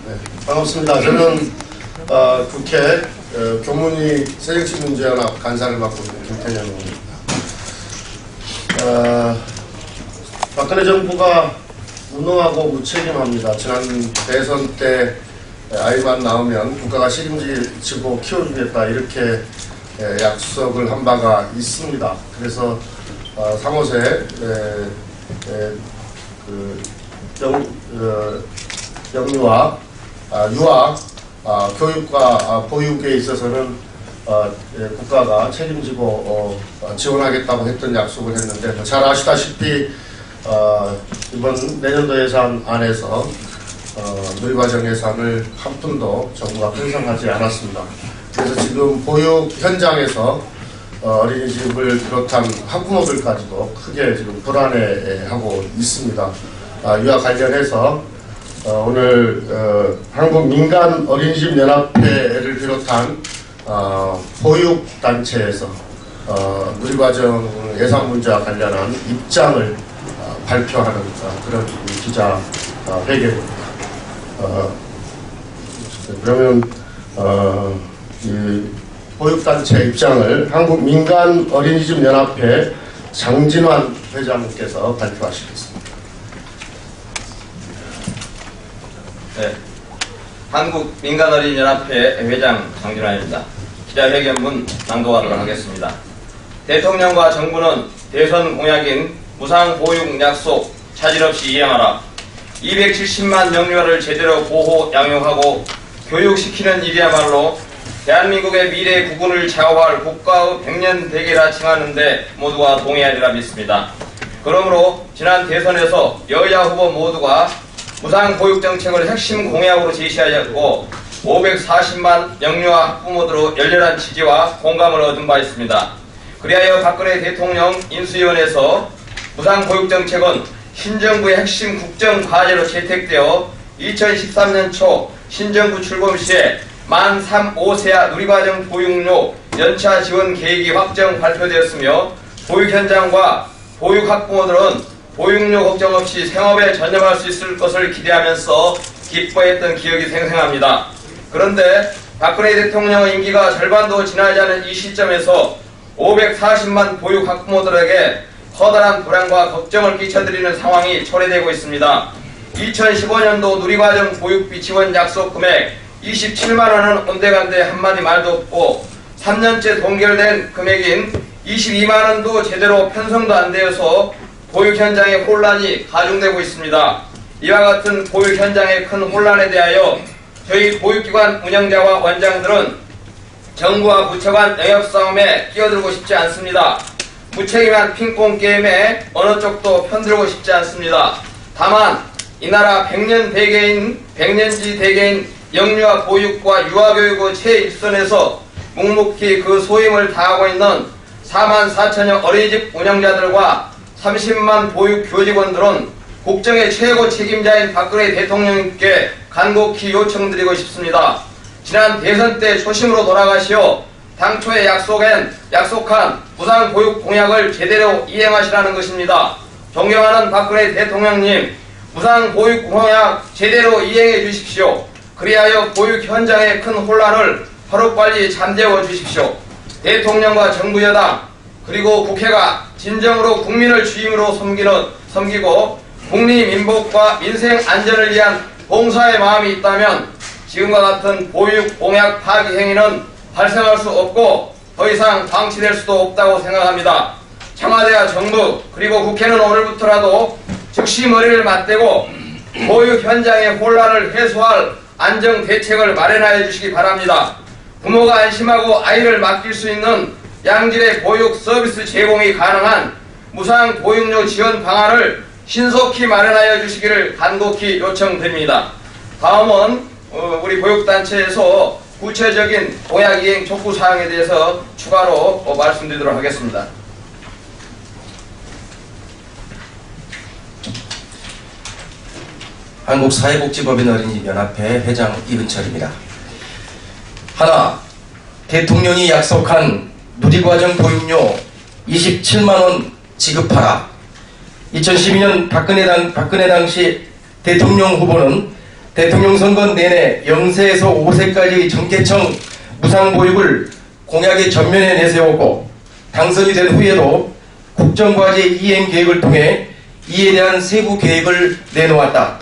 네, 반갑습니다. 저는 국회 교문위 새정치민주연합 간사를 맡고 있는 김태년 의원입니다. 박근혜 정부가 무능하고 무책임합니다. 지난 대선 때 아이만 낳으면 국가가 책임지고 키워주겠다 이렇게 약속을 한 바가 있습니다. 그래서 3호세 영유아, 유아, 교육과 보육에 있어서는 국가가 책임지고 지원하겠다고 했던 약속을 했는데, 잘 아시다시피 이번 내년도 예산 안에서 누리과정 예산을 한 푼도 정부가 편성하지 않았습니다. 그래서 지금 보육 현장에서 어린이집을 비롯한 학부모들까지도 크게 지금 불안해하고 있습니다. 이와 관련해서 오늘 한국민간 어린이집 연합회를 비롯한 보육단체에서 누리과정 예산 문제와 관련한 입장을 발표하는 그런 기자 회견입니다. 그러면 이 보육단체 입장을 한국민간어린이집연합회 장진환 회장께서 발표하시겠습니다. 네, 한국민간어린이연합회 회장 장진환입니다. 기자회견문 낭독하도록 하겠습니다. 대통령과 정부는 대선 공약인 무상보육 약속 차질 없이 이행하라. 270만 영유아를 제대로 보호, 양육하고 교육시키는 일이야말로 대한민국의 미래 구군을 좌우할 국가의 백년대계라 칭하는데 모두가 동의하리라 믿습니다. 그러므로 지난 대선에서 여야 후보 모두가 무상보육정책을 핵심 공약으로 제시하였고 540만 영유아 학부모들의 열렬한 지지와 공감을 얻은 바 있습니다. 그리하여 박근혜 대통령 인수위원회에서 무상보육정책은 신정부의 핵심 국정과제로 채택되어 2013년 초 신정부 출범 시에 만 5세야 누리과정 보육료 연차 지원 계획이 확정 발표되었으며 보육 현장과 보육 학부모들은 보육료 걱정 없이 생업에 전념할 수 있을 것을 기대하면서 기뻐했던 기억이 생생합니다. 그런데 박근혜 대통령의 임기가 절반도 지나지 않은 이 시점에서 540만 보육 학부모들에게 커다란 불안과 걱정을 끼쳐드리는 상황이 초래되고 있습니다. 2015년도 누리과정 보육비 지원 약속 금액 27만원은 온데간데 한마디 말도 없고 3년째 동결된 금액인 22만원도 제대로 편성도 안 되어서 보육 현장의 혼란이 가중되고 있습니다. 이와 같은 보육 현장의 큰 혼란에 대하여 저희 보육기관 운영자와 원장들은 정부와 부처 간 영역싸움에 끼어들고 싶지 않습니다. 무책임한 핑퐁 게임에 어느 쪽도 편들고 싶지 않습니다. 다만 이 나라 백년지 대계인 영유아 보육과 유아교육의 최일선에서 묵묵히 그 소임을 다하고 있는 4만 4천여 어린이집 운영자들과 30만 보육 교직원들은 국정의 최고 책임자인 박근혜 대통령님께 간곡히 요청드리고 싶습니다. 지난 대선 때 초심으로 돌아가시어 당초에 약속한 무상보육 공약을 제대로 이행하시라는 것입니다. 존경하는 박근혜 대통령님, 무상보육 공약 제대로 이행해 주십시오. 그리하여 보육 현장의 큰 혼란을 하루빨리 잠재워 주십시오. 대통령과 정부 여당 그리고 국회가 진정으로 국민을 주임으로 섬기고 국리민복과 민생 안전을 위한 봉사의 마음이 있다면 지금과 같은 보육 공약 파기 행위는 발생할 수 없고 더 이상 방치될 수도 없다고 생각합니다. 청와대와 정부 그리고 국회는 오늘부터라도 즉시 머리를 맞대고 보육 현장의 혼란을 해소할 안정 대책을 마련하여 주시기 바랍니다. 부모가 안심하고 아이를 맡길 수 있는 양질의 보육 서비스 제공이 가능한 무상 보육료 지원 방안을 신속히 마련하여 주시기를 간곡히 요청드립니다. 다음은 우리 보육단체에서 구체적인 공약 이행 촉구 사항에 대해서 추가로 말씀드리도록 하겠습니다. 한국사회복지법인어린이연합회 회장 이근철입니다. 하나, 대통령이 약속한 누리과정 보육료 27만원 지급하라. 2012년 박근혜 당시 대통령 후보는 대통령 선거 내내 0세에서 5세까지 정계청 무상보육을 공약의 전면에 내세웠고 당선이 된 후에도 국정과제 이행 계획을 통해 이에 대한 세부 계획을 내놓았다.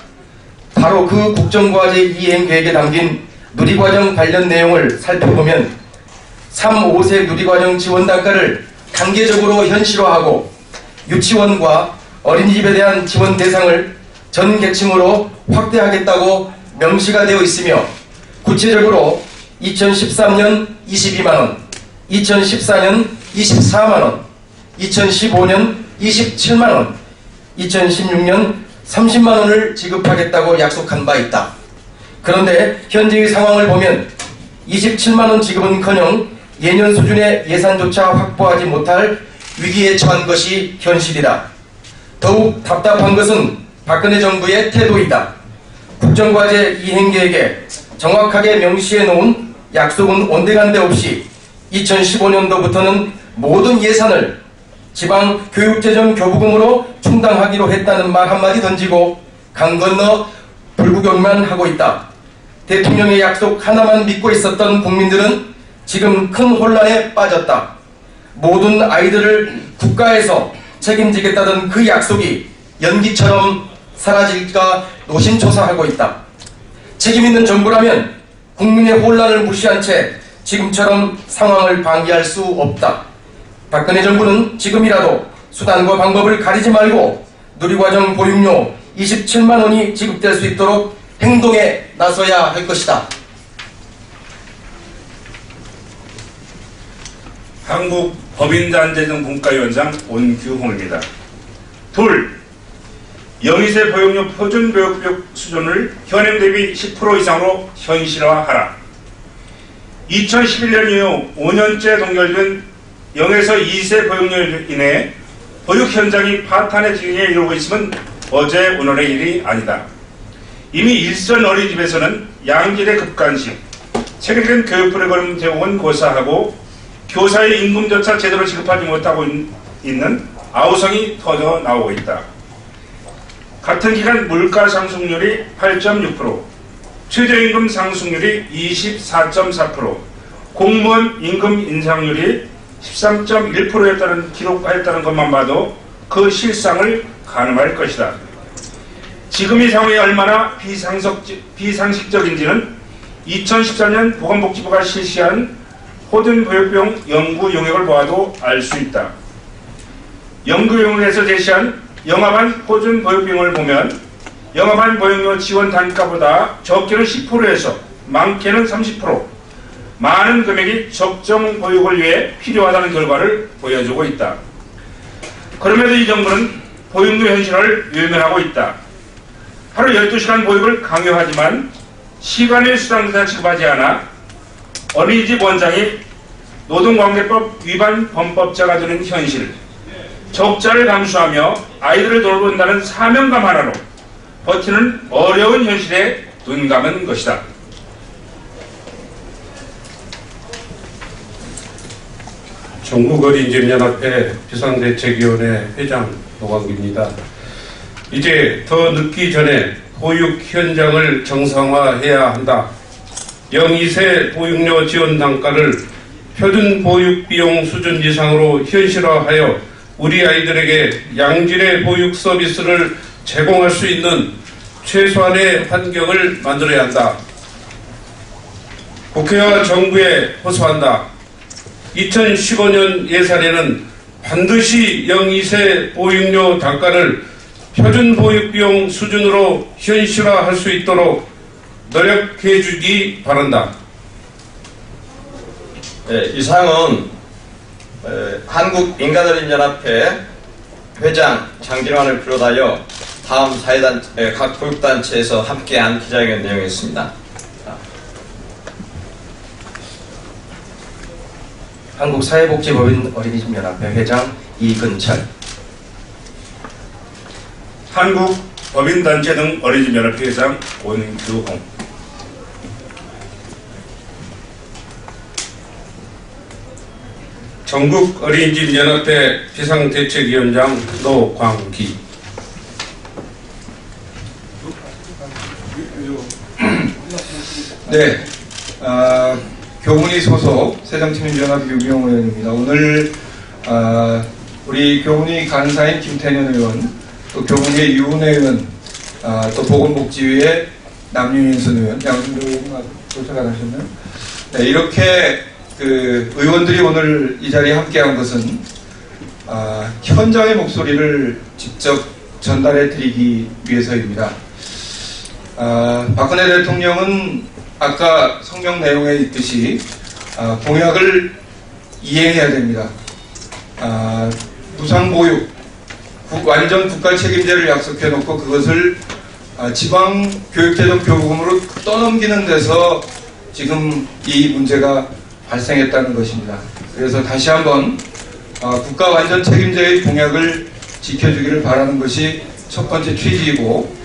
바로 그 국정과제 이행 계획에 담긴 누리과정 관련 내용을 살펴보면 3, 5세 누리과정 지원 단가를 단계적으로 현실화하고 유치원과 어린이집에 대한 지원 대상을 전 계층으로 확대하겠다고 명시가 되어 있으며 구체적으로 2013년 22만원, 2014년 24만원, 2015년 27만원, 2016년 30만원을 지급하겠다고 약속한 바 있다. 그런데 현재의 상황을 보면 27만원 지급은커녕 예년 수준의 예산조차 확보하지 못할 위기에 처한 것이 현실이다. 더욱 답답한 것은 박근혜 정부의 태도이다. 국정과제 이행계획에 정확하게 명시해 놓은 약속은 온데간데 없이 2015년도부터는 모든 예산을 지방 교육재정 교부금으로 충당하기로 했다는 말 한마디 던지고 강 건너 불구경만 하고 있다. 대통령의 약속 하나만 믿고 있었던 국민들은 지금 큰 혼란에 빠졌다. 모든 아이들을 국가에서 책임지겠다던 그 약속이 연기처럼 사라질까 노심초사하고 있다. 책임있는 정부라면 국민의 혼란을 무시한 채 지금처럼 상황을 방기할 수 없다. 박근혜 정부는 지금이라도 수단과 방법을 가리지 말고 누리과정 보육료 27만 원이 지급될 수 있도록 행동에 나서야 할 것이다. 한국 법인단체등 분과위원장 온규홍입니다. 둘, 영유세 보육료 표준보육비 수준을 현행 대비 10% 이상으로 현실화하라. 2011년 이후 5년째 동결된 0에서 2세 보육료로 인해 보육 현장이 파탄의 지경에 이르고 있음은 어제 오늘의 일이 아니다. 이미 일선 어린이집에서는 양질의 급간식, 체계된 교육 프로그램 제공은 고사하고 교사의 임금조차 제대로 지급하지 못하고 있는 아우성이 터져 나오고 있다. 같은 기간 물가 상승률이 8.6%, 최저임금 상승률이 24.4%, 공무원 임금 인상률이 13.1%였다는 기록했다는 것만 봐도 그 실상을 가늠할 것이다. 지금 이 상황이 얼마나 비상식적인지는 2013년 보건복지부가 실시한 호든보육비용 연구 용역을 보아도 알 수 있다. 연구 용역에서 제시한 영아반 호준보육비용을 보면 영아반 보육료 지원 단가보다 적게는 10%에서 많게는 30%, 많은 금액이 적정 보육을 위해 필요하다는 결과를 보여주고 있다. 그럼에도 이 정부는 보육료 현실화를 외면하고 있다. 하루 12시간 보육을 강요하지만 시간의 수당조차 지급하지 않아 어린이집 원장이 노동관계법 위반 범법자가 되는 현실, 적자를 감수하며 아이들을 돌본다는 사명감 하나로 버티는 어려운 현실에 눈 감은 것이다. 전국어린이집연합회 비상대책위원회 회장 노광기입니다. 이제 더 늦기 전에 보육 현장을 정상화해야 한다. 0-2세 보육료 지원 단가를 표준 보육 비용 수준 이상으로 현실화하여 우리 아이들에게 양질의 보육 서비스를 제공할 수 있는 최소한의 환경을 만들어야 한다. 국회와 정부에 호소한다. 2015년 예산에는 반드시 0-2세 보육료 단가를 표준 보육 비용 수준으로 현실화할 수 있도록 노력해 주기 바란다. 네, 이상은 한국인간어린연합회 회장 장진환을 비롯하여 다음 각 보육단체에서 함께한 기자회견 내용이었습니다. 한국사회복지법인 어린이집연합회 회장 이근철, 한국법인단체 등 어린이집연합회 회장 온규홍, 전국 어린이집 연합회 비상대책위원장 노광기. 네, 교문위 소속 새정치민주연합 유병호 의원입니다. 오늘 우리 교문위 간사인 김태년 의원, 또 교문위 유은혜 의원, 또 보건복지위의 남윤인순 의원, 양순도 의원님 도착 안 하셨나요? 네, 이렇게 그 의원들이 오늘 이 자리에 함께한 것은 현장의 목소리를 직접 전달해 드리기 위해서입니다. 박근혜 대통령은 아까 성명 내용에 있듯이 공약을 이행해야 됩니다. 무상보육, 완전 국가 책임제를 약속해 놓고 그것을 지방교육재정 교부금으로 떠넘기는 데서 지금 이 문제가 발생했다는 것입니다. 그래서 다시 한번 국가 완전 책임제의 공약을 지켜주기를 바라는 것이 첫 번째 취지이고,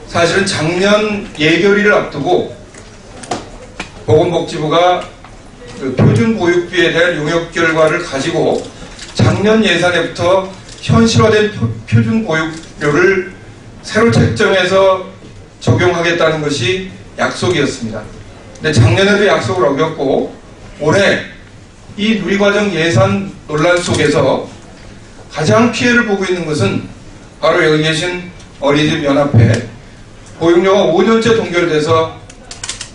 사실은 작년 예결위를 앞두고 보건복지부가 그 표준보육비에 대한 용역 결과를 가지고 작년 예산에부터 현실화된 표준보육료를 새로 책정해서 적용하겠다는 것이 약속이었습니다. 근데 작년에도 약속을 어겼고, 올해 이 누리과정 예산 논란 속에서 가장 피해를 보고 있는 것은 바로 여기 계신 어린이집 연합회, 보육료가 5년째 동결돼서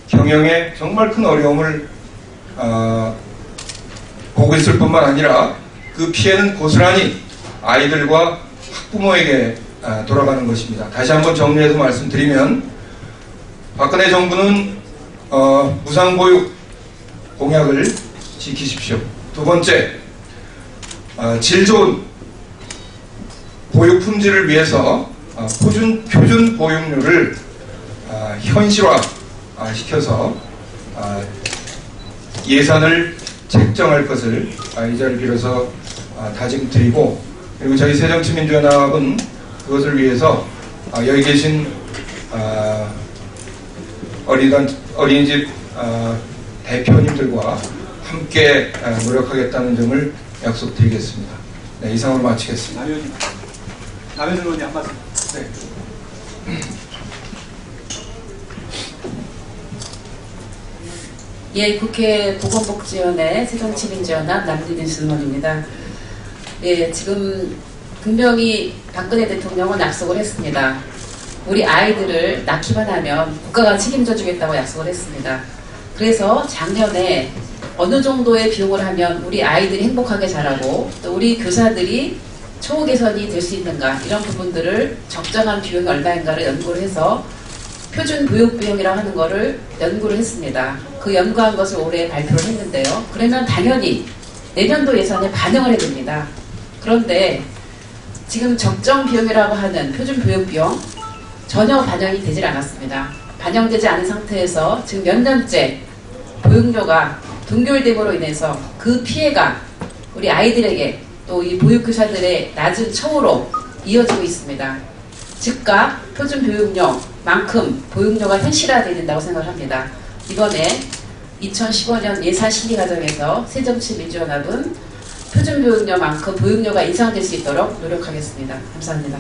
경영에 정말 큰 어려움을 보고 있을 뿐만 아니라 그 피해는 고스란히 아이들과 학부모에게 돌아가는 것입니다. 다시 한번 정리해서 말씀드리면, 박근혜 정부는 무상보육 공약을 지키십시오. 두 번째, 질 좋은 보육 품질을 위해서 표준 보육료를 현실화 시켜서 예산을 책정할 것을 이 자리를 빌어서 다짐드리고, 그리고 저희 새정치민주연합은 그것을 위해서 여기 계신 어린이집 대표님들과 함께 노력하겠다는 점을 약속드리겠습니다. 네, 이상으로 마치겠습니다. 남현 의원님 한 말씀. 네. 예, 국회 보건복지위원회 새정치민주연합 남윤인순 의원입니다. 예, 지금 분명히 박근혜 대통령은 약속을 했습니다. 우리 아이들을 낳기만 하면 국가가 책임져 주겠다고 약속을 했습니다. 그래서 작년에 어느 정도의 비용을 하면 우리 아이들이 행복하게 자라고 또 우리 교사들이 초호 개선이 될 수 있는가, 이런 부분들을 적정한 비용이 얼마인가를 연구를 해서 표준 보육 비용이라고 하는 거를 연구를 했습니다. 그 연구한 것을 올해 발표를 했는데요. 그러면 당연히 내년도 예산에 반영을 해야 됩니다. 그런데 지금 적정 비용이라고 하는 표준 보육 비용 전혀 반영이 되질 않았습니다. 반영되지 않은 상태에서 지금 몇 년째 보육료가 동결됨으로 인해서 그 피해가 우리 아이들에게 또 이 보육교사들의 낮은 처우로 이어지고 있습니다. 즉각 표준 보육료만큼 보육료가 현실화되어야 된다고 생각을 합니다. 이번에 2015년 예산 심의 과정에서 새정치민주연합은 표준 보육료만큼 보육료가 인상될 수 있도록 노력하겠습니다. 감사합니다.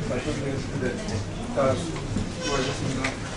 말씀드리겠습니다. 수고하셨습니다.